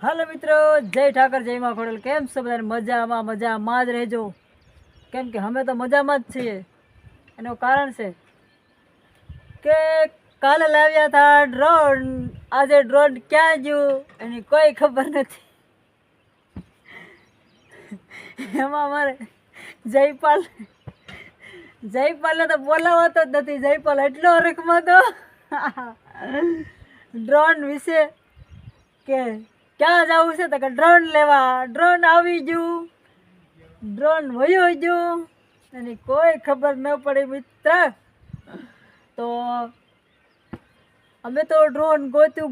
હાલો મિત્રો, જય ઠાકર, જય માં ખોડલ. કેમ છો બધા? મજામાં જ રહેજો. કેમ કે અમે તો મજામાં જ છીએ. એનું કારણ છે કે કાલે લાવ્યા હતા ડ્રોન, આજે ડ્રોન ક્યાં ગયું એની કોઈ ખબર નથી. એમાં અમારે જયપાલને તો બોલાવતો જ નથી. જયપાલ એટલો હરખમાં તો ડ્રોન વિશે કે ક્યાં જવું છે તો કે ડ્રોન લેવા. ડ્રોન આવી ગયું, ડ્રોન વયું ગયું, એની કોઈ ખબર ન પડી મિત્ર. તો અમે તો ડ્રોન ગોતું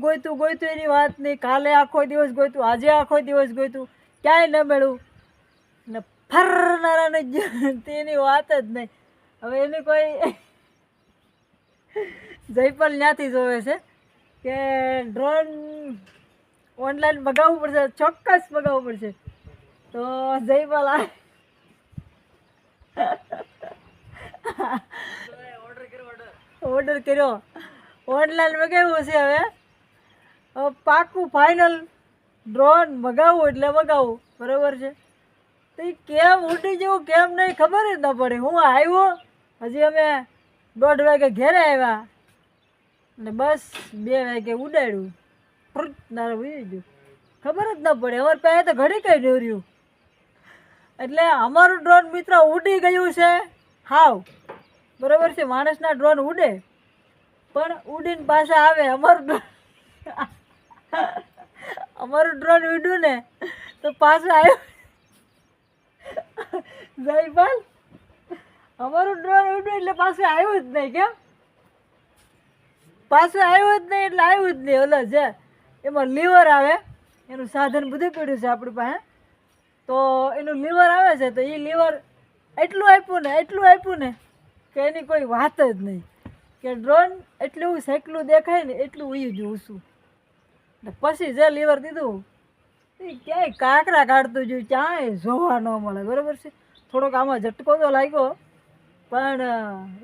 એની વાત નહીં. કાલે આખો દિવસ ગોતું, આજે આખો દિવસ ગોતું, ક્યાંય ન મળ્યું ને ફરનારાને તેની વાત જ નહીં. હવે એની કોઈ જયપાલ ત્યાંથી જોવે છે કે ડ્રોન ઓનલાઈન મગાવવું પડશે, ચોક્કસ મગાવવું પડશે. તો જયપાલ ઓર્ડર કર્યો, ઓનલાઈન મગાવ્યું છે. હવે પાકું ફાઇનલ ડ્રોન મગાવવું એટલે મગાવવું, બરાબર છે. તો એ કેમ ઉડી જવું કેમ નહીં ખબર જ ન પડે. હું આવ્યો, હજી અમે 1:30 વાગે ઘેરે આવ્યા ને બસ 2 વાગે ઉડાડ્યું, ફ્રુટ ના ઉડી ગયું, ખબર જ ન પડે. અમારે પાસે તો ઘડી કઈ દોર્યું. એટલે અમારું ડ્રોન મિત્ર ઉડી ગયું છે હાવ, બરાબર છે. માણસના ડ્રોન ઉડે પણ ઉડીને પાછા આવે. અમારું ડ્રોન ઉડ્યું ને તો પાછું આવ્યું. જયપાલ અમારું ડ્રોન ઉડ્યું એટલે પાછું આવ્યું જ નહીં. કેમ પાછું આવ્યું જ નહીં? એટલે આવ્યું જ નહીં. ઓલો છે એમાં લીવર આવે, એનું સાધન બધું પડ્યું છે આપણી પાસે. તો એનું લીવર આવે છે, તો એ લીવર એટલું આપ્યું ને કે એની કોઈ વાત જ નહીં. કે ડ્રોન એટલું સેકલું દેખાય ને એટલું ઉયું જોઉં છું. ને પછી જે લીવર દીધું એ ક્યાંય કાંકરા કાઢતું જોયું, ક્યાંય જોવા ન મળે, બરાબર છે. થોડોક આમાં ઝટકો તો લાગ્યો પણ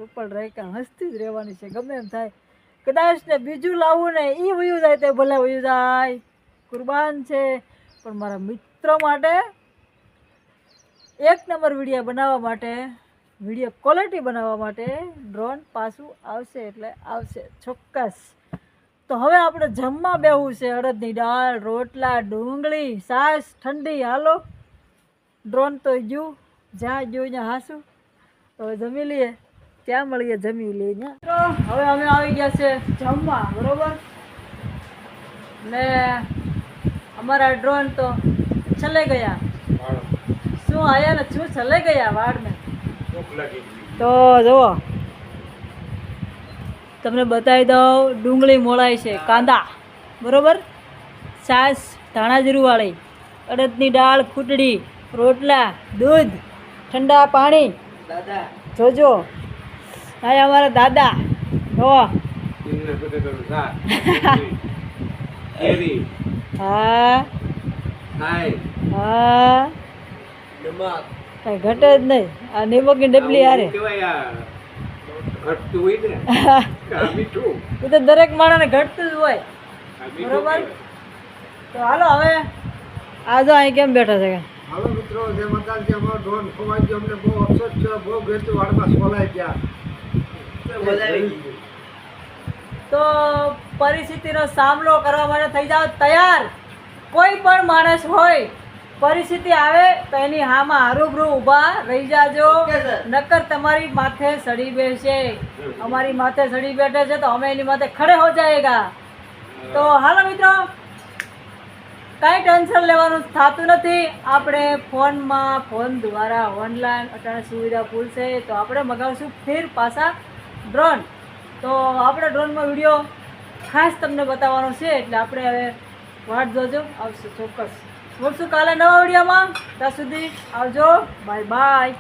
ઉપર રેખા હસતી જ રહેવાની છે. ગમે એમ થાય, કદાચ ને બીજું લાવવું ને એ વયું જાય તો ભલે વયું જાય, કુરબાન છે. પણ મારા મિત્રો માટે 1 નંબર વિડીયો બનાવવા માટે, વિડીયો ક્વોલિટી બનાવવા માટે ડ્રોન પાછું આવશે એટલે આવશે ચોક્કસ. તો હવે આપણે જમવા બેહવું છે. અડદની દાળ, રોટલા, ડુંગળી, છાશ ઠંડી. હાલો, ડ્રોન તો ગયું, જ્યાં ગયું ત્યાં હાસું. તો જમી લઈએ, ત્યાં મળીએ, જમી લઈએ. તો હવે અમે આવી ગયા છે જમવા, બરોબર ને. અમારા ડ્રોન તો ચલે ગયા. શું આયા ને શું ચલે ગયા વાડને. તો જુઓ તમને બતાવી દઉં, ડુંગળી મોળાય છે, કાંદા, બરોબર, છાશ ધાણા જીરુંવાળી, અડદની દાળ, ખુટડી, રોટલા, દૂધ, ઠંડા પાણી. જોજો હા અમારા દાદા જો. હા હા કઈ ઘટે જ નહીં. આ નિમકની ડબલી હારે એ તો દરેક માણસને ઘટતું જ હોય, બરોબર. તો હાલો હવે આજો અહીં કેમ બેઠા છે? હાલો મિત્રો, જે માતાજી અમારો ડ્રોન ખોવાઈ ગયો, અમને બહુ અફસોસ છે. બહુ ગેરતી વાડમાં સોલાઈ ગયા. તો પરિસ્થિતિનો સામનો કરવા માટે થઈ જાઓ તૈયાર. કોઈ પણ માણસ હોય, પરિસ્થિતિ આવે તો એની હામાં હારૂબરૂ ઊભા રહી જાજો, નકર તમારી માથે સડી બેસે. અમારી માથે સડી બેઠે છે તો અમે એની માથે ખડે હો જાયેગા. તો હાલો મિત્રો, કાંઈ ટેન્શન લેવાનું થતું નથી. આપણે ફોન દ્વારા ઓનલાઈન અટાણે સુવિધા ફૂલ છે. તો આપણે મગાવશું ફેર પાછા ડ્રોન. તો આપણે ડ્રોનમાં વિડીયો ખાસ તમને બતાવવાનો છે, એટલે આપણે હવે વાટ જોજો, આવશે ચોક્કસ. મળશું કાલે નવા વિડીયોમાં. ત્યાં સુધી આવજો, બાય બાય.